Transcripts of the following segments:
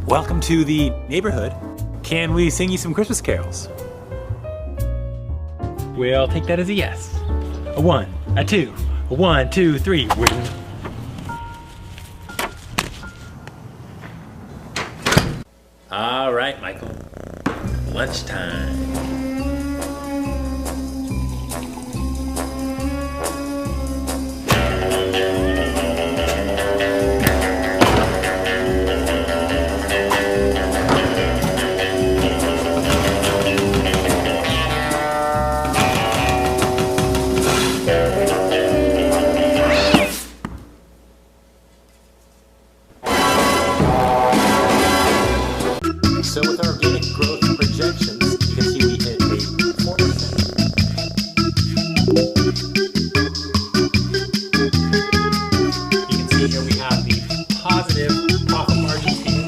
Welcome to the neighborhood. Can we sing you some Christmas carols? We'll take that as a yes. A 1, a 2, a 1, 2, 3. Win. All right, Michael. Lunchtime. So with our organic growth projections, you can see we hit a 4%. You can see here we have the positive profit margins here.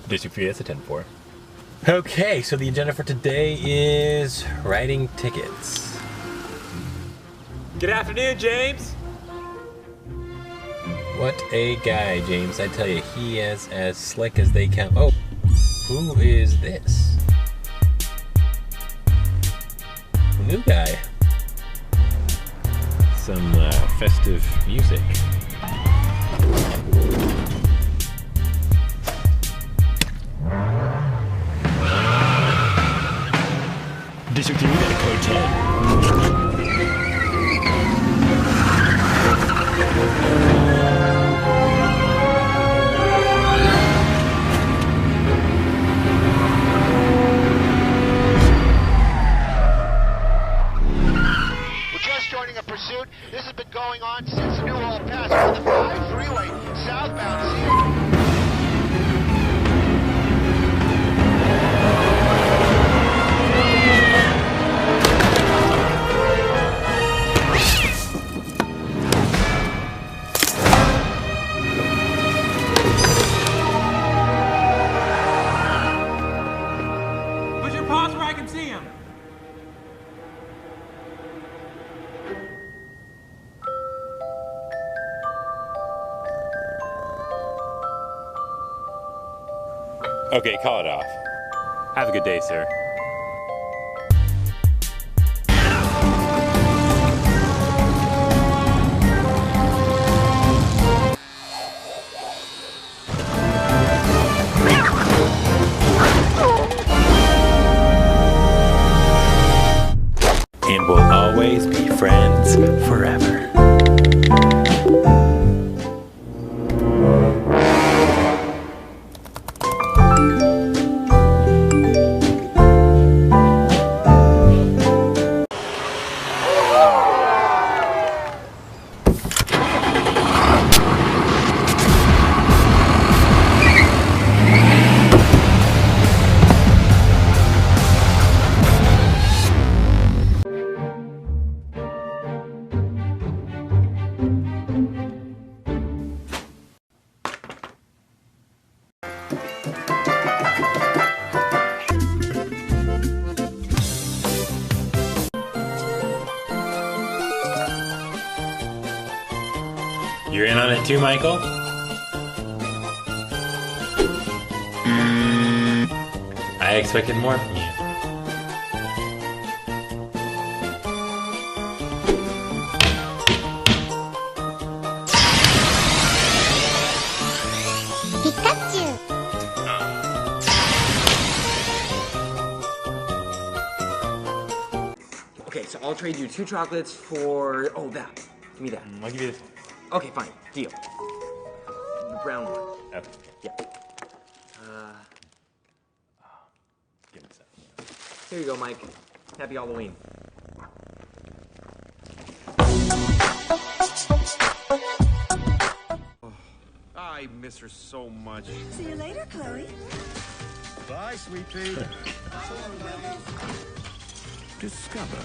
District 3, that's a 10-4. Okay, so the agenda for today is writing tickets. Good afternoon, James. What a guy, James. I tell you, he is as slick as they come. Oh, who is this? New guy. Some festive music. District 3, we got a code 10. We're just joining a pursuit. This has been going on since New Hall Pass on the 5 freeway, southbound. Pause where I can see him. Okay, call it off. Have a good day, sir. And we'll always be friends forever. You're in on it too, Michael? I expected more from you. Pikachu! Okay, so I'll trade you 2 chocolates for... Oh, that. Give me that. I'll give you this one. Okay, fine. Deal. The brown one. Okay. Yeah. Give me some. Here you go, Mike. Happy Halloween. I miss her so much. See you later, Chloe. Bye, sweet pea. Discover.